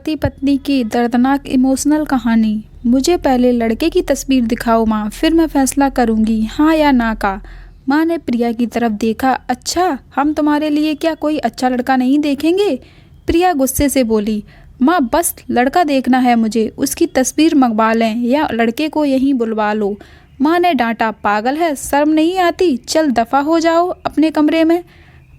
पति पत्नी की दर्दनाक इमोशनल कहानी। मुझे पहले लड़के की तस्वीर दिखाओ माँ, फिर मैं फैसला करूँगी हाँ या ना का। माँ ने प्रिया की तरफ देखा। अच्छा, हम तुम्हारे लिए क्या कोई अच्छा लड़का नहीं देखेंगे? प्रिया गुस्से से बोली। माँ बस लड़का देखना है मुझे, उसकी तस्वीर मंगवा लें या लड़के को यहीं बुलवा लो। माँ ने डांटा। पागल है, शर्म नहीं आती? चल दफ़ा हो जाओ अपने कमरे में।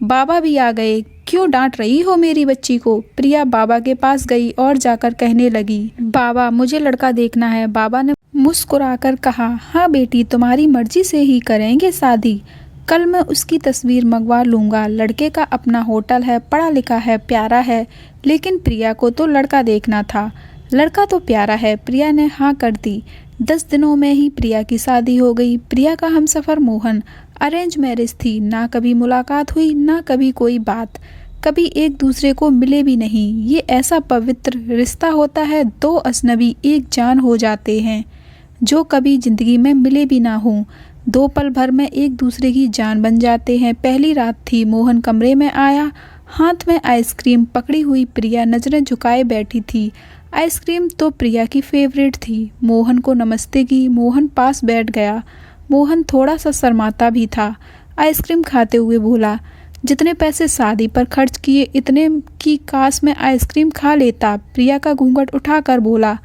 बाबा भी आ गए। क्यों डांट रही हो मेरी बच्ची को? प्रिया बाबा के पास गई और जाकर कहने लगी, बाबा मुझे लड़का देखना है। बाबा ने मुस्कुराकर कहा, हाँ बेटी, तुम्हारी मर्जी से ही करेंगे शादी। कल मैं उसकी तस्वीर मंगवा लूँगा। लड़के का अपना होटल है, पढ़ा लिखा है, प्यारा है। लेकिन प्रिया को तो लड़का देखना था। लड़का तो प्यारा है। प्रिया ने हाँ कर दी। 10 दिनों में ही प्रिया की शादी हो गई। प्रिया का हमसफ़र मोहन अरेंज मैरिज थी। ना कभी मुलाकात हुई, ना कभी कोई बात, कभी एक दूसरे को मिले भी नहीं। ये ऐसा पवित्र रिश्ता होता है, दो अजनबी एक जान हो जाते हैं जो कभी ज़िंदगी में मिले भी ना हों। 2 पल भर में एक दूसरे की जान बन जाते हैं। पहली रात थी। मोहन कमरे में आया, हाथ में आइसक्रीम पकड़ी हुई प्रिया नज़रें झुकाए बैठी थी। आइसक्रीम तो प्रिया की फेवरेट थी। मोहन को नमस्ते की। मोहन पास बैठ गया। मोहन थोड़ा सा शर्माता भी था। आइसक्रीम खाते हुए बोला, जितने पैसे शादी पर खर्च किए इतने की काश मैं आइसक्रीम खा लेता। प्रिया का घूंघट उठाकर बोला,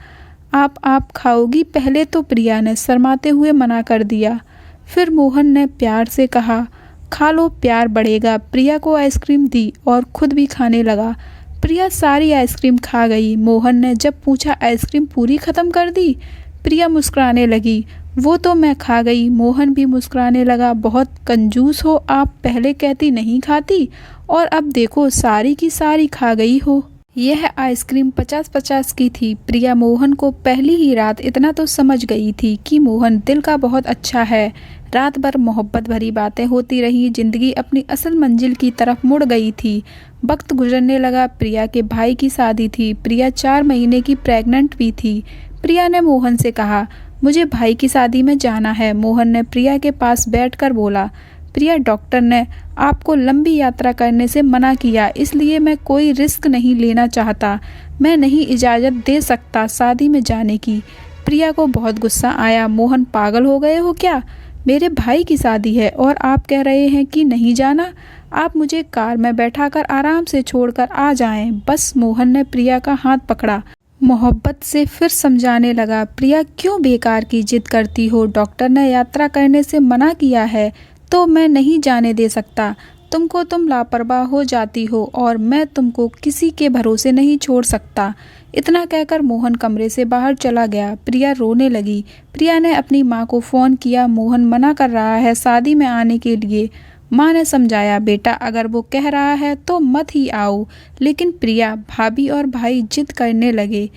आप खाओगी पहले? तो प्रिया ने शर्माते हुए मना कर दिया। फिर मोहन ने प्यार से कहा, खा लो, प्यार बढ़ेगा। प्रिया को आइसक्रीम दी और खुद भी खाने लगा। प्रिया सारी आइसक्रीम खा गई। मोहन ने जब पूछा, आइसक्रीम पूरी ख़त्म कर दी? प्रिया मुस्कुराने लगी। वो तो मैं खा गई। मोहन भी मुस्कुराने लगा। बहुत कंजूस हो आप, पहले कहती नहीं खाती और अब देखो सारी की सारी खा गई हो। यह आइसक्रीम 50-50 की थी। प्रिया मोहन को पहली ही रात इतना तो समझ गई थी कि मोहन दिल का बहुत अच्छा है। रात भर मोहब्बत भरी बातें होती रही। जिंदगी अपनी असल मंजिल की तरफ मुड़ गई थी। वक्त गुजरने लगा। प्रिया के भाई की शादी थी। प्रिया 4 महीने की प्रेग्नेंट भी थी। प्रिया ने मोहन से कहा, मुझे भाई की शादी में जाना है। मोहन ने प्रिया के पास बैठकर बोला, प्रिया डॉक्टर ने आपको लंबी यात्रा करने से मना किया, इसलिए मैं कोई रिस्क नहीं लेना चाहता। मैं नहीं इजाज़त दे सकता शादी में जाने की। प्रिया को बहुत गुस्सा आया। मोहन पागल हो गए हो क्या? मेरे भाई की शादी है और आप कह रहे हैं कि नहीं जाना? आप मुझे कार में बैठाकर आराम से छोड़कर आ जाएं। बस। मोहन ने प्रिया का हाथ पकड़ा। मोहब्बत से फिर समझाने लगा, प्रिया क्यों बेकार की जिद करती हो? डॉक्टर ने यात्रा करने से मना किया है तो मैं नहीं जाने दे सकता। तुम लापरवाह हो जाती हो और मैं तुमको किसी के भरोसे नहीं छोड़ सकता। इतना कहकर मोहन कमरे से बाहर चला गया। प्रिया रोने लगी। प्रिया ने अपनी माँ को फ़ोन किया। मोहन मना कर रहा है शादी में आने के लिए। माँ ने समझाया, बेटा अगर वो कह रहा है तो मत ही आओ। लेकिन प्रिया, भाभी और भाई जिद करने लगे।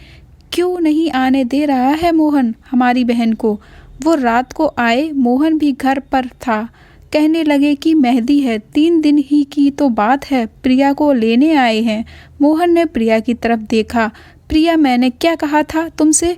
क्यों नहीं आने दे रहा है मोहन हमारी बहन को? वो रात को आए, मोहन भी घर पर था। कहने लगे कि मेहंदी है, 3 दिन ही की तो बात है, प्रिया को लेने आए हैं। मोहन ने प्रिया की तरफ देखा। प्रिया, मैंने क्या कहा था तुमसे?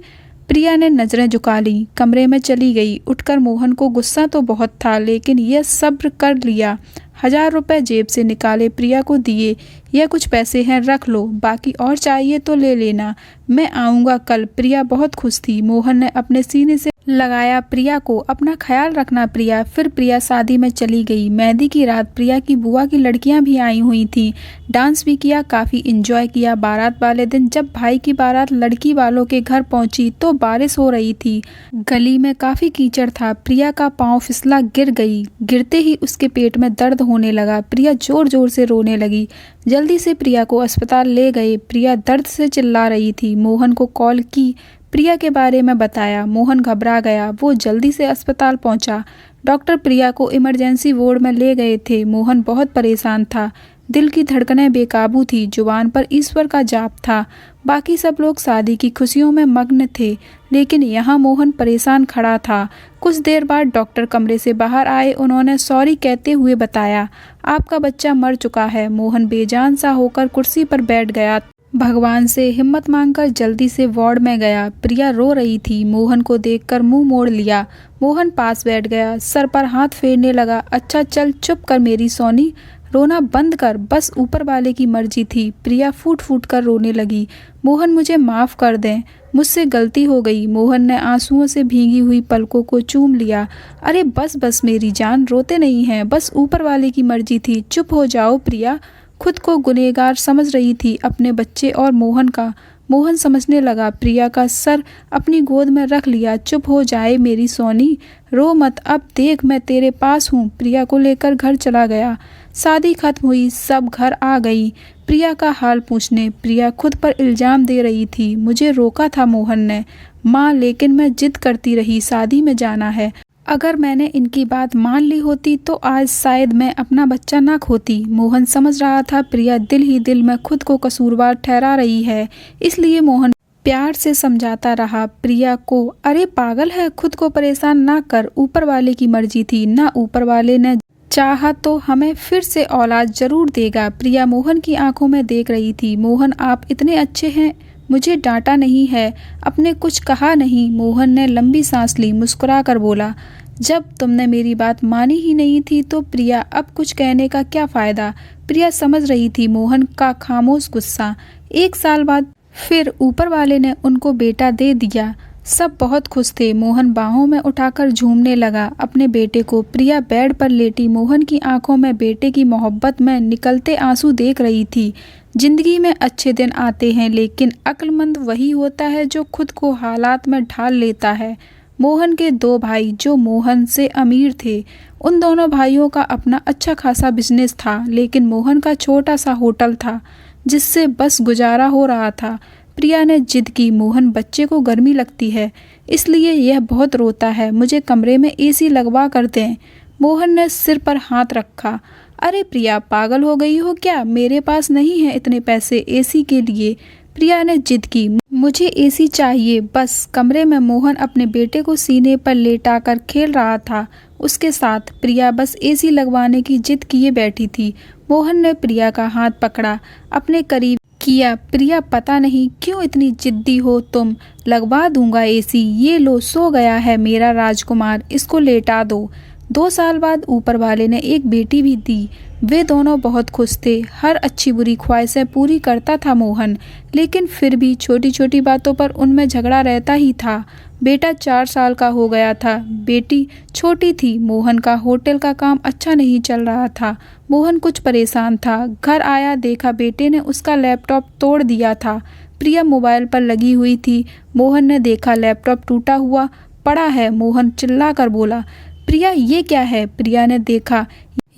प्रिया ने नज़रें झुका ली, कमरे में चली गई। उठकर मोहन को गुस्सा तो बहुत था, लेकिन यह सब्र कर लिया। 1000 रुपये जेब से निकाले, प्रिया को दिए। यह कुछ पैसे हैं, रख लो, बाकी और चाहिए तो ले लेना। मैं आऊँगा कल। प्रिया बहुत खुश थी। मोहन ने अपने सीने से लगाया प्रिया को, अपना ख्याल रखना प्रिया। फिर प्रिया शादी में चली गई। मेहंदी की रात प्रिया की बुआ की लड़कियां भी आई हुई थीं। डांस भी किया, काफ़ी एंजॉय किया। बारात वाले दिन जब भाई की बारात लड़की वालों के घर पहुंची तो बारिश हो रही थी। गली में काफ़ी कीचड़ था। प्रिया का पाँव फिसला, गिर गई। गिरते ही उसके पेट में दर्द होने लगा। प्रिया ज़ोर ज़ोर से रोने लगी। जल्दी से प्रिया को अस्पताल ले गए। प्रिया दर्द से चिल्ला रही थी। मोहन को कॉल की, प्रिया के बारे में बताया। मोहन घबरा गया। वो जल्दी से अस्पताल पहुंचा। डॉक्टर प्रिया को इमरजेंसी वार्ड में ले गए थे। मोहन बहुत परेशान था। दिल की धड़कनें बेकाबू थी। जुबान पर ईश्वर का जाप था। बाकी सब लोग शादी की खुशियों में मग्न थे, लेकिन यहाँ मोहन परेशान खड़ा था। कुछ देर बाद डॉक्टर कमरे से बाहर आए। उन्होंने सॉरी कहते हुए बताया, आपका बच्चा मर चुका है। मोहन बेजान सा होकर कुर्सी पर बैठ गया। भगवान से हिम्मत मांगकर जल्दी से वार्ड में गया। प्रिया रो रही थी। मोहन को देखकर मुंह मोड़ लिया। मोहन पास बैठ गया, सर पर हाथ फेरने लगा। अच्छा चल चुप कर मेरी सोनी, रोना बंद कर, बस ऊपर वाले की मर्जी थी। प्रिया फूट फूट कर रोने लगी। मोहन मुझे माफ़ कर दें, मुझसे गलती हो गई। मोहन ने आंसुओं से भीगी हुई पलकों को चूम लिया। अरे बस बस मेरी जान, रोते नहीं हैं, बस ऊपर वाले की मर्जी थी, चुप हो जाओ। प्रिया खुद को गुनहगार समझ रही थी, अपने बच्चे और मोहन का। मोहन समझने लगा। प्रिया का सर अपनी गोद में रख लिया। चुप हो जाए मेरी सोनी, रो मत, अब देख मैं तेरे पास हूँ। प्रिया को लेकर घर चला गया। शादी खत्म हुई, सब घर आ गई प्रिया का हाल पूछने। प्रिया खुद पर इल्ज़ाम दे रही थी। मुझे रोका था मोहन ने माँ, लेकिन मैं जिद करती रही, शादी में जाना है। अगर मैंने इनकी बात मान ली होती तो आज शायद मैं अपना बच्चा ना खोती। मोहन समझ रहा था प्रिया दिल ही दिल में खुद को कसूरवार ठहरा रही है, इसलिए मोहन प्यार से समझाता रहा प्रिया को। अरे पागल है, खुद को परेशान ना कर, ऊपर वाले की मर्जी थी ना, ऊपर वाले ने चाहा तो हमें फिर से औलाद जरूर देगा। प्रिया मोहन की आंखों में देख रही थी। मोहन आप इतने अच्छे हैं, मुझे डांटा नहीं है, अपने कुछ कहा नहीं। मोहन ने लंबी सांस ली, मुस्कुरा कर बोला, जब तुमने मेरी बात मानी ही नहीं थी तो प्रिया अब कुछ कहने का क्या फ़ायदा। प्रिया समझ रही थी मोहन का खामोश गुस्सा। 1 साल बाद फिर ऊपर वाले ने उनको बेटा दे दिया। सब बहुत खुश थे। मोहन बाहों में उठाकर झूमने लगा अपने बेटे को। प्रिया बेड पर लेटी मोहन की आंखों में बेटे की मोहब्बत में निकलते आंसू देख रही थी। जिंदगी में अच्छे दिन आते हैं, लेकिन अक्लमंद वही होता है जो खुद को हालात में ढाल लेता है। मोहन के 2 भाई जो मोहन से अमीर थे, उन दोनों भाइयों का अपना अच्छा खासा बिजनेस था, लेकिन मोहन का छोटा सा होटल था जिससे बस गुजारा हो रहा था। प्रिया ने जिद की, मोहन बच्चे को गर्मी लगती है, इसलिए यह बहुत रोता है, मुझे कमरे में एसी लगवा कर दें। मोहन ने सिर पर हाथ रखा। अरे प्रिया पागल हो गई हो क्या, मेरे पास नहीं है इतने पैसे एसी के लिए। प्रिया ने जिद की, मुझे एसी चाहिए बस। कमरे में मोहन अपने बेटे को सीने पर लेटाकर खेल रहा था उसके साथ। प्रिया बस एसी लगवाने की जिद किए बैठी थी। मोहन ने प्रिया का हाथ पकड़ा, अपने करीब किया। प्रिया पता नहीं क्यों इतनी जिद्दी हो तुम, लगवा दूंगा एसी, ये लो सो गया है मेरा राजकुमार, इसको लेटा दो। 2 साल बाद ऊपर वाले ने एक बेटी भी दी। वे दोनों बहुत खुश थे। हर अच्छी बुरी ख्वाहिशें पूरी करता था मोहन, लेकिन फिर भी छोटी छोटी बातों पर उनमें झगड़ा रहता ही था। बेटा 4 साल का हो गया था, बेटी छोटी थी। मोहन का होटल का काम अच्छा नहीं चल रहा था। मोहन कुछ परेशान था। घर आया, देखा बेटे ने उसका लैपटॉप तोड़ दिया था। प्रिया मोबाइल पर लगी हुई थी। मोहन ने देखा लैपटॉप टूटा हुआ पड़ा है। मोहन चिल्ला कर बोला, प्रिया ये क्या है। प्रिया ने देखा,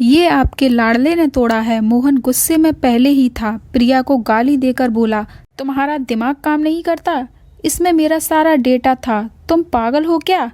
ये आपके लाडले ने तोड़ा है। मोहन गुस्से में पहले ही था। प्रिया को गाली देकर बोला, तुम्हारा दिमाग काम नहीं करता, इसमें मेरा सारा डेटा था, तुम पागल हो क्या।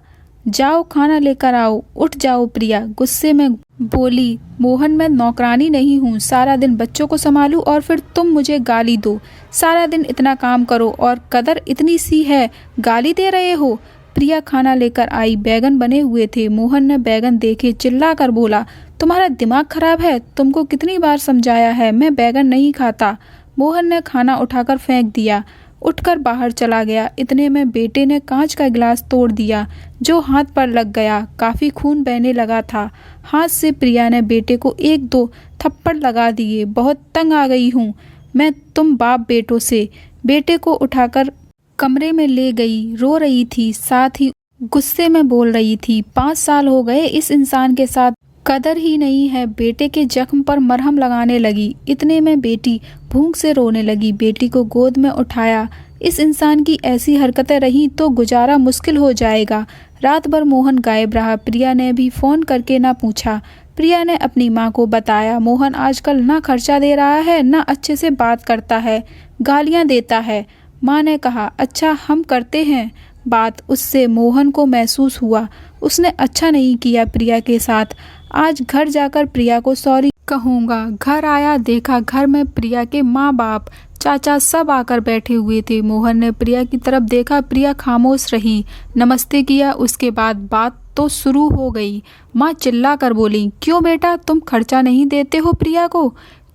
जाओ खाना लेकर आओ, उठ जाओ। प्रिया गुस्से में बोली, मोहन मैं नौकरानी नहीं हूँ, सारा दिन बच्चों को संभालूं और फिर तुम मुझे गाली दो। सारा दिन इतना काम करो और कदर इतनी सी है, गाली दे रहे हो। प्रिया खाना लेकर आई। बैगन बने हुए थे। मोहन ने बैगन देखे, चिल्ला कर बोला, तुम्हारा दिमाग खराब है, तुमको कितनी बार समझाया है, मैं बैगन नहीं खाता। मोहन ने खाना उठाकर फेंक दिया, उठकर बाहर चला गया। इतने में बेटे ने कांच का गिलास तोड़ दिया जो हाथ पर लग गया। काफ़ी खून बहने लगा था हाथ से। प्रिया ने बेटे को 1-2 थप्पड़ लगा दिए। बहुत तंग आ गई हूँ मैं तुम बाप बेटों से। बेटे को उठाकर कमरे में ले गई। रो रही थी, साथ ही गुस्से में बोल रही थी, 5 साल हो गए इस इंसान के साथ, कदर ही नहीं है। बेटे के जख्म पर मरहम लगाने लगी। इतने में बेटी भूख से रोने लगी। बेटी को गोद में उठाया। इस इंसान की ऐसी हरकतें रही तो गुजारा मुश्किल हो जाएगा। रात भर मोहन गायब रहा। प्रिया ने भी फ़ोन करके ना पूछा। प्रिया ने अपनी माँ को बताया, मोहन आजकल ना खर्चा दे रहा है, ना अच्छे से बात करता है, गालियाँ देता है। माँ ने कहा, अच्छा हम करते हैं बात उससे। मोहन को महसूस हुआ उसने अच्छा नहीं किया प्रिया के साथ। आज घर जाकर प्रिया को सॉरी कहूँगा। घर आया, देखा घर में प्रिया के माँ बाप चाचा सब आकर बैठे हुए थे। मोहन ने प्रिया की तरफ देखा। प्रिया खामोश रही। नमस्ते किया, उसके बाद बात तो शुरू हो गई। माँ चिल्ला कर बोली, क्यों बेटा तुम खर्चा नहीं देते हो प्रिया को,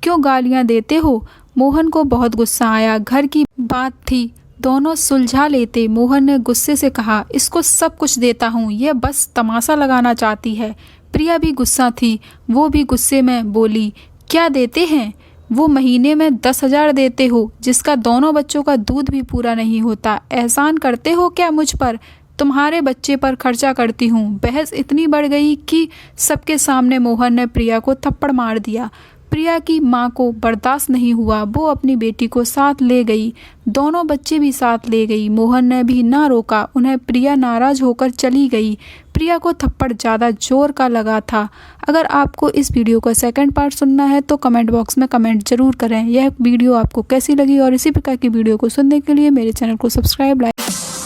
क्यों गालियाँ देते हो। मोहन को बहुत गुस्सा आया। घर की बात थी, दोनों सुलझा लेते। मोहन ने गुस्से से कहा, इसको सब कुछ देता हूँ, यह बस तमाशा लगाना चाहती है। प्रिया भी गुस्सा थी, वो भी गुस्से में बोली, क्या देते हैं? वो महीने में 10,000 देते हो, जिसका दोनों बच्चों का दूध भी पूरा नहीं होता। एहसान करते हो क्या मुझ पर? तुम्हारे बच्चे पर खर्चा करती हूँ। बहस इतनी बढ़ गई कि सबके सामने मोहन ने प्रिया को थप्पड़ मार दिया। प्रिया की माँ को बर्दाश्त नहीं हुआ, वो अपनी बेटी को साथ ले गई, दोनों बच्चे भी साथ ले गई। मोहन ने भी ना रोका उन्हें। प्रिया नाराज होकर चली गई। प्रिया को थप्पड़ ज़्यादा जोर का लगा था। अगर आपको इस वीडियो का सेकंड पार्ट सुनना है तो कमेंट बॉक्स में कमेंट जरूर करें। यह वीडियो आपको कैसी लगी और इसी प्रकार की वीडियो को सुनने के लिए मेरे चैनल को सब्सक्राइब, लाइक